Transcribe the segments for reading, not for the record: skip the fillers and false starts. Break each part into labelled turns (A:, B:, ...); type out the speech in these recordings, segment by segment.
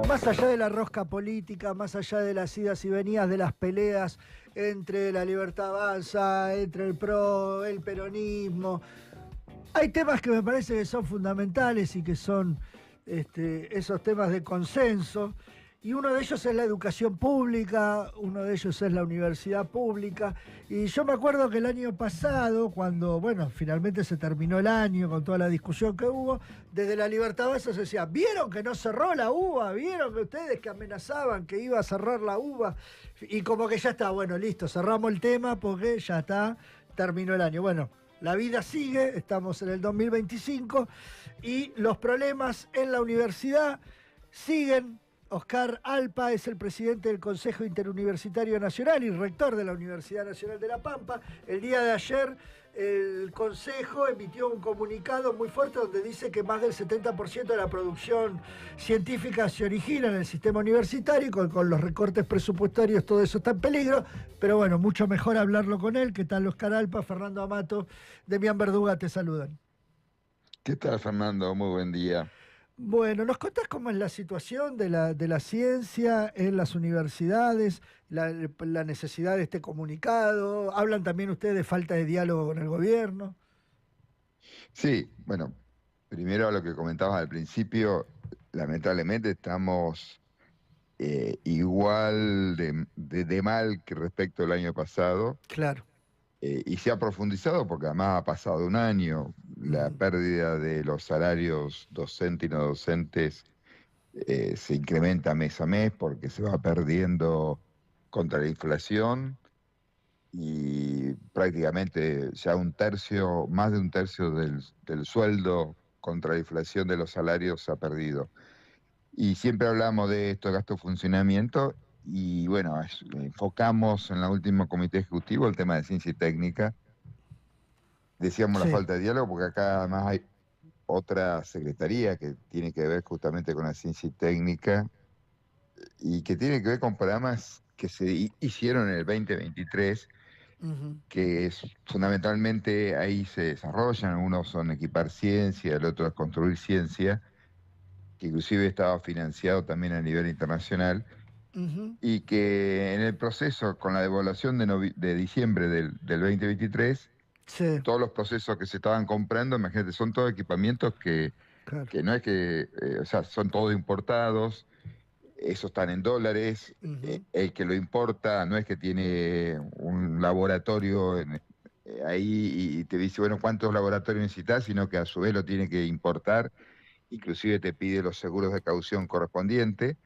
A: Más allá de la rosca política, más allá de las idas y venidas, de las peleas entre la Libertad Avanza, entre el PRO, el peronismo, hay temas que me parece que son fundamentales y que son esos temas de consenso. Y uno de ellos es la educación pública, uno de ellos es la universidad pública. Y yo me acuerdo que el año pasado, cuando, bueno, finalmente se terminó el año con toda la discusión que hubo, desde la Libertad Avanza se decía, ¿vieron que no cerró la UBA? ¿Vieron que ustedes que amenazaban que iba a cerrar la UBA? Y como que ya está, bueno, listo, cerramos el tema porque ya está, terminó el año. Bueno, la vida sigue, estamos en el 2025 y los problemas en la universidad siguen. Oscar Alpa es el presidente del Consejo Interuniversitario Nacional y rector de la Universidad Nacional de La Pampa. El día de ayer el Consejo emitió un comunicado muy fuerte donde dice que más del 70% de la producción científica se origina en el sistema universitario y con los recortes presupuestarios todo eso está en peligro. Pero bueno, mucho mejor hablarlo con él. ¿Qué tal, Oscar Alpa? Fernando Amato, Demián Verduga te saludan.
B: ¿Qué tal, Fernando? Muy buen día.
A: Bueno, ¿nos contás cómo es la situación de la ciencia en las universidades, la necesidad de este comunicado? ¿Hablan también ustedes de falta de diálogo con el gobierno?
B: Sí, bueno, primero lo que comentabas al principio, lamentablemente estamos igual de mal que respecto al año pasado,
A: Claro.
B: y se ha profundizado porque además ha pasado un año, la
A: Ujú.
B: pérdida de los salarios docentes y no docentes se incrementa mes a mes porque se va perdiendo contra la inflación. Y prácticamente ya un tercio, más de un tercio del sueldo contra la inflación de los salarios se ha perdido. Y siempre hablamos de esto, de gasto de funcionamiento, y bueno, enfocamos en la última comité ejecutivo el tema de ciencia y técnica. Decíamos la
A: Sí.
B: falta de diálogo porque acá además hay otra secretaría que tiene que ver justamente con la ciencia y técnica y que tiene que ver con programas que se hicieron en el 2023
A: Ujú.
B: que es fundamentalmente ahí se desarrollan, unos son equipar ciencia, el otro es construir ciencia, que inclusive estaba financiado también a nivel internacional,
A: Ujú.
B: y que en el proceso, con la devaluación de diciembre del 2023,
A: Sí,
B: todos los procesos que se estaban comprando, imagínate, son todos equipamientos
A: claro.
B: que no es que, o sea, son todos importados, esos están en dólares,
A: Ujú.
B: el que lo importa no es que tiene un laboratorio ahí y te dice, bueno, ¿cuántos laboratorios necesitas? Sino que a su vez lo tiene que importar, inclusive te pide los seguros de caución correspondientes.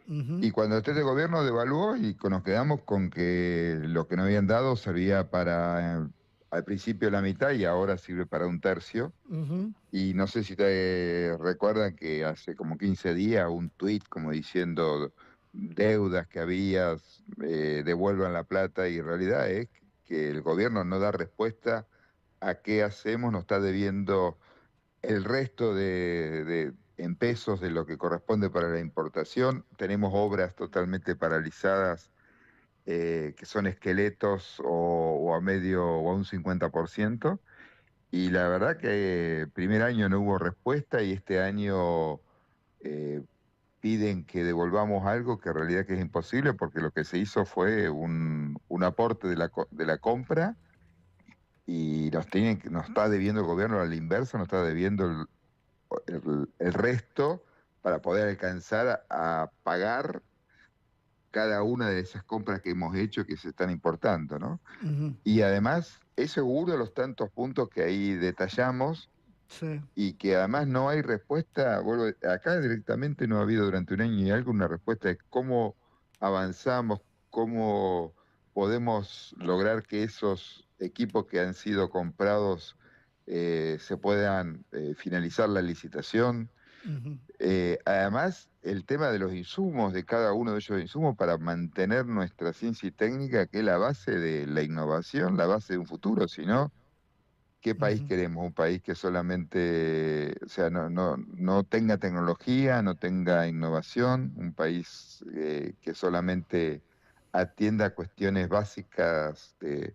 A: Ujú.
B: Y cuando esté de gobierno devaluó y nos quedamos con que lo que nos habían dado servía para al principio la mitad y ahora sirve para un tercio.
A: Ujú.
B: Y no sé si te recuerdan que hace como 15 días un tuit como diciendo deudas que habías, devuelvan la plata, y en realidad es que el gobierno no da respuesta a qué hacemos, nos está debiendo el resto en pesos de lo que corresponde para la importación. Tenemos obras totalmente paralizadas, que son esqueletos o a medio o a un 50%. Y la verdad que el primer año no hubo respuesta y este año eh, piden que devolvamos algo que en realidad que es imposible porque lo que se hizo fue un aporte de la compra, y nos está debiendo el gobierno a la inversa, nos está debiendo el resto para poder alcanzar a pagar cada una de esas compras que hemos hecho que se están importando, ¿no?
A: Ujú.
B: Y además es seguro los tantos puntos que ahí detallamos
A: Sí.
B: y que además no hay respuesta. Acá directamente no ha habido durante un año y algo una respuesta de cómo avanzamos, cómo podemos lograr que esos equipos que han sido comprados se puedan finalizar la licitación.
A: Ujú.
B: Además, el tema de los insumos, de cada uno de esos insumos para mantener nuestra ciencia y técnica, que es la base de la innovación, la base de un futuro. Si no, ¿qué país
A: Ujú.
B: queremos? Un país que solamente, o sea, no tenga tecnología, no tenga innovación, un país que solamente atienda a cuestiones básicas que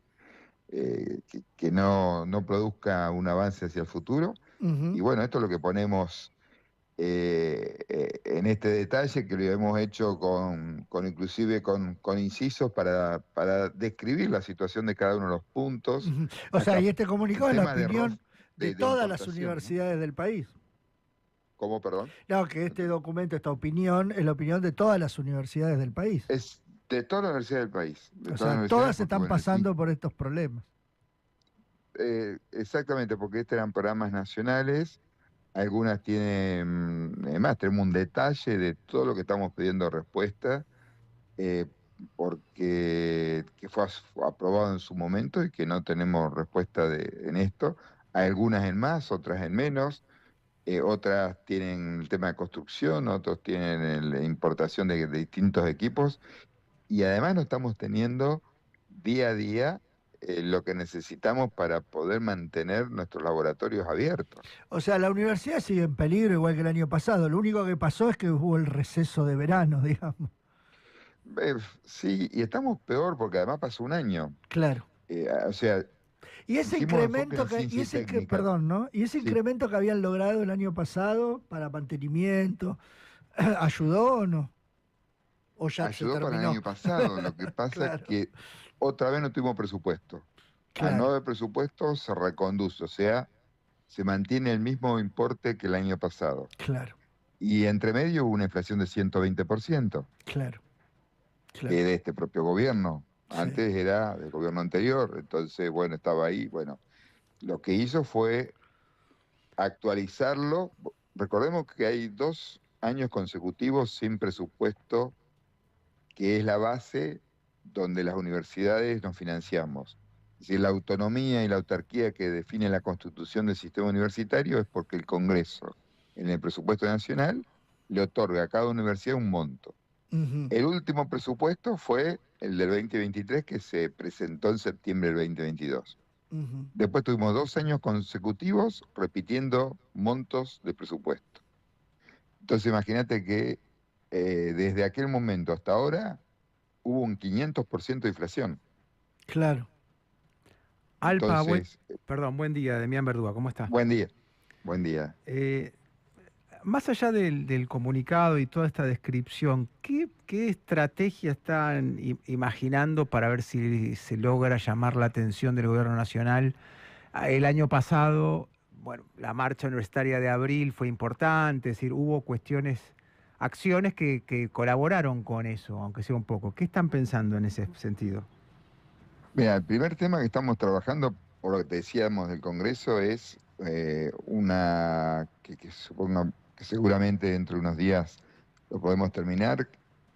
B: no produzca un avance hacia el futuro.
A: Ujú.
B: Y bueno, esto es lo que ponemos en este detalle que lo hemos hecho inclusive con incisos para describir la situación de cada uno de los puntos.
A: Ujú. O sea,
B: Hasta
A: y este
B: el
A: comunicado es la
B: tema de ROF
A: opinión de
B: de
A: todas las
B: importación, ¿no?
A: universidades del país.
B: ¿Cómo, perdón?
A: Claro que este documento, esta opinión, es la opinión de todas las universidades del país.
B: Es de todas las universidades del país, de
A: O
B: todas las
A: sea,
B: universidades,
A: todas
B: porque
A: están
B: bueno,
A: pasando por estos problemas.
B: exactamente, porque estos eran programas nacionales, algunas tienen, además tenemos un detalle de todo lo que estamos pidiendo respuesta, eh, porque que fue aprobado en su momento y que no tenemos respuesta en esto, algunas en más, otras en menos. Otras tienen el tema de construcción, otros tienen la importación de distintos equipos y además no estamos teniendo día a día lo que necesitamos para poder mantener nuestros laboratorios abiertos.
A: O sea, la universidad sigue en peligro igual que el año pasado. Lo único que pasó es que hubo el receso de verano, digamos.
B: Sí, y estamos peor porque además pasó un año.
A: Claro.
B: O sea,
A: Y ese
B: hicimos enfoque
A: incremento
B: en ciencia y técnica.
A: perdón, ¿no? Y ese
B: Sí,
A: incremento que habían logrado el año pasado para mantenimiento, ¿ayudó o no? ¿O ya se
B: ayudó para el
A: terminó?
B: año pasado. Lo que pasa es
A: Claro,
B: que otra vez no tuvimos presupuesto. Al no
A: claro,
B: haber presupuesto se reconduce, o sea, se mantiene el mismo importe que el año pasado.
A: claro,
B: Y entre medio hubo una inflación de 120%,
A: claro,
B: que es
A: claro.
B: de este propio gobierno.
A: Sí.
B: Antes era del gobierno anterior, entonces, bueno, estaba ahí. Bueno, lo que hizo fue actualizarlo. Recordemos que hay 2 años consecutivos sin presupuesto, que es la base donde las universidades nos financiamos. Es decir, la autonomía y la autarquía que define la constitución del sistema universitario es porque el Congreso, en el presupuesto nacional, le otorga a cada universidad un monto.
A: Ujú,
B: El último presupuesto fue el del 2023 que se presentó en septiembre del 2022.
A: ujú.
B: Después tuvimos 2 años consecutivos repitiendo montos de presupuesto. Entonces imagínate que desde aquel momento hasta ahora hubo un 500% de inflación.
C: Claro. Alpa,
B: Entonces,
C: perdón, buen día, Demián Verdúa, ¿cómo está?
B: buen día, buen día.
C: Más allá del comunicado y toda esta descripción, ¿qué estrategia están imaginando para ver si se logra llamar la atención del gobierno nacional? El año pasado, bueno, la marcha universitaria de abril fue importante, es decir, hubo acciones que colaboraron con eso, aunque sea un poco. ¿Qué están pensando en ese sentido?
B: Mira, el primer tema que estamos trabajando, por lo que te decíamos del Congreso, es una que supongo que seguramente dentro de unos días lo podemos terminar,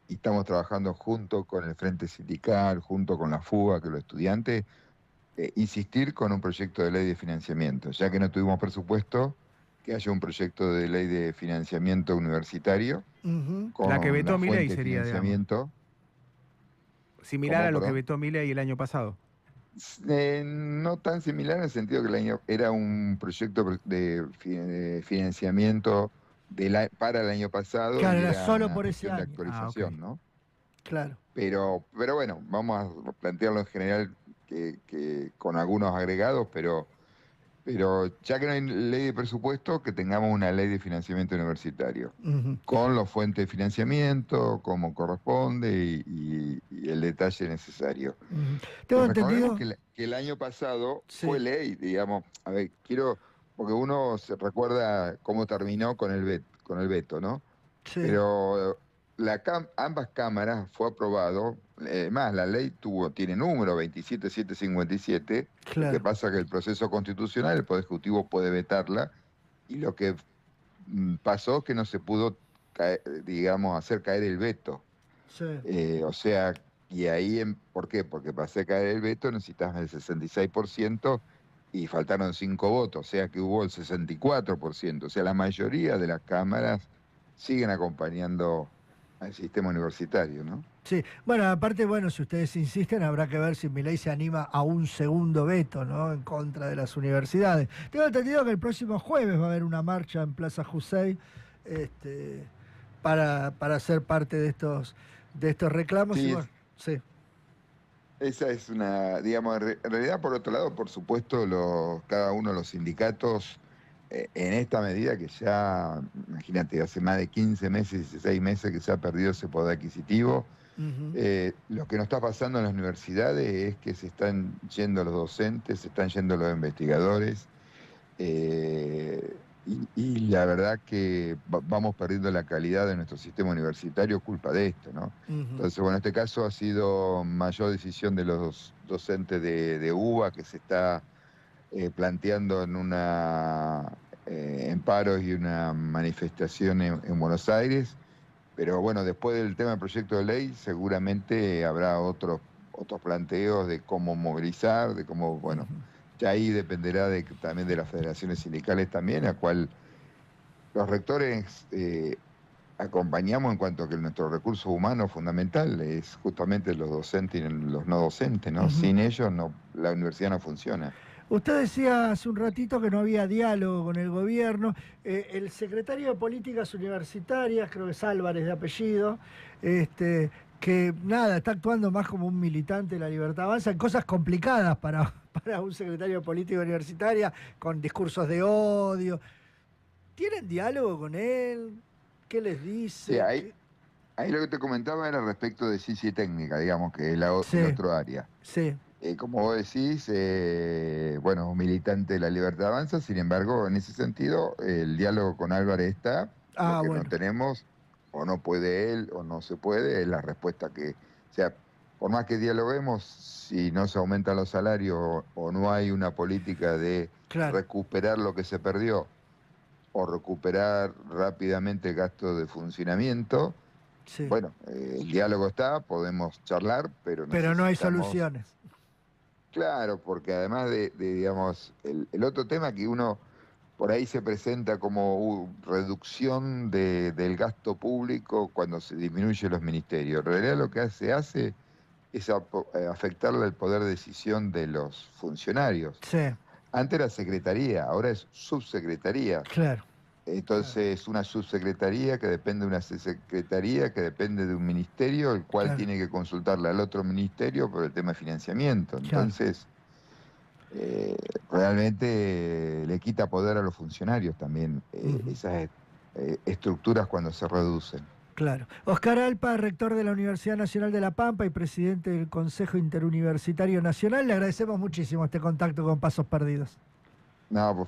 B: y estamos trabajando junto con el Frente Sindical, junto con la FUA, que los estudiantes, insistir con un proyecto de ley de financiamiento, ya que no tuvimos presupuesto, que haya un proyecto de ley de financiamiento universitario
A: Ujú.
C: La que
B: con
C: vetó
B: la
C: Milei
B: fuente de
C: sería, digamos,
B: financiamiento.
C: similar
B: ¿Cómo,
C: a lo que
B: perdón?
C: vetó Milei el año pasado.
B: No tan similar en el sentido que era un proyecto de financiamiento para el año pasado
A: Claro,
B: y
A: era
B: era
A: solo
B: una
A: por ese
B: cuestión de
A: año.
C: Ah, ok.
B: actualización, ¿no?
A: Claro.
B: Pero bueno, vamos a plantearlo en general que con algunos agregados, pero ya que no hay ley de presupuesto, que tengamos una ley de financiamiento universitario,
A: Ujú.
B: con los fuentes de financiamiento, como corresponde y el detalle necesario.
A: Ujú. Tengo
B: Recordemos
A: entendido.
B: que el año pasado fue
A: Sí,
B: ley, digamos, a ver, porque uno se recuerda cómo terminó con el veto, ¿no?
A: sí,
B: Pero ambas cámaras fue aprobado, más la ley tiene número 27757, lo que
A: claro.
B: pasa es que el proceso constitucional, el Poder Ejecutivo puede vetarla, y lo que pasó es que no se pudo, digamos, hacer caer el veto.
A: Sí.
B: O sea, y ahí, ¿por qué? Porque para hacer caer el veto necesitas el 66% y faltaron 5 votos, o sea que hubo el 64%. O sea, la mayoría de las cámaras siguen acompañando al sistema universitario, ¿no?
A: Sí, bueno, aparte, bueno, si ustedes insisten, habrá que ver si Milei se anima a un segundo veto, ¿no? En contra de las universidades. Tengo entendido que el próximo jueves va a haber una marcha en Plaza Jusey, este, para ser parte de estos reclamos. Y
B: Sí,
A: bueno, sí,
B: esa es una, digamos, en realidad, por otro lado, por supuesto, cada uno de los sindicatos en esta medida que ya, imagínate, hace más de 15 meses, 16 meses que se ha perdido ese poder adquisitivo.
A: Ujú.
B: Lo que nos está pasando en las universidades es que se están yendo los docentes, se están yendo los investigadores, y la verdad que vamos perdiendo la calidad de nuestro sistema universitario culpa de esto, ¿no?
A: Ujú.
B: Entonces, bueno, este caso ha sido mayor decisión de los docentes de UBA, que se está planteando en paros y una manifestación en Buenos Aires. Pero bueno, después del tema del proyecto de ley, seguramente habrá otros planteos de cómo movilizar, de cómo, bueno,
A: Ujú.
B: ya ahí dependerá también de las federaciones sindicales también, a cual los rectores acompañamos en cuanto a que nuestro recurso humano fundamental es justamente los docentes y los no docentes, ¿no?
A: Ujú.
B: Sin ellos la universidad no funciona.
A: Usted decía hace un ratito que no había diálogo con el gobierno. El secretario de Políticas Universitarias, creo que es Álvarez de apellido, que nada, está actuando más como un militante de la Libertad Avanza en cosas complicadas para un secretario de Política Universitaria, con discursos de odio. ¿Tienen diálogo con él? ¿Qué les
B: Sí,
A: dice?
B: ahí lo que te comentaba era respecto de ciencia y técnica, digamos, que es el
A: Sí,
B: otro área.
A: sí,
B: Como vos decís, bueno, un militante de la Libertad Avanza, sin embargo, en ese sentido, el diálogo con Álvarez está. Lo
A: ah,
B: que no
A: bueno,
B: tenemos, o no puede él, o no se puede, es la respuesta o sea, por más que dialoguemos, si no se aumentan los salarios o no hay una política de
A: claro,
B: recuperar lo que se perdió o recuperar rápidamente el gasto de funcionamiento,
A: sí.
B: bueno, el diálogo está, podemos charlar, pero
A: Pero no hay
B: necesitamos.
A: soluciones.
B: Claro, porque además digamos, el otro tema que uno por ahí se presenta como reducción del gasto público cuando se disminuye los ministerios. En realidad lo que se hace es afectarle el poder de decisión de los funcionarios.
A: Sí,
B: Antes era secretaría, ahora es subsecretaría.
A: claro, claro,
B: Entonces, una subsecretaría que depende de una secretaría que depende de un ministerio, el cual
A: claro,
B: tiene que consultarle al otro ministerio por el tema de financiamiento.
A: claro.
B: Entonces, eh, realmente le quita poder a los funcionarios también
A: Ujú.
B: esas estructuras cuando se reducen.
A: Claro. Oscar Alpa, rector de la Universidad Nacional de La Pampa y presidente del Consejo Interuniversitario Nacional, le agradecemos muchísimo este contacto con Pasos Perdidos.
B: No, por favor.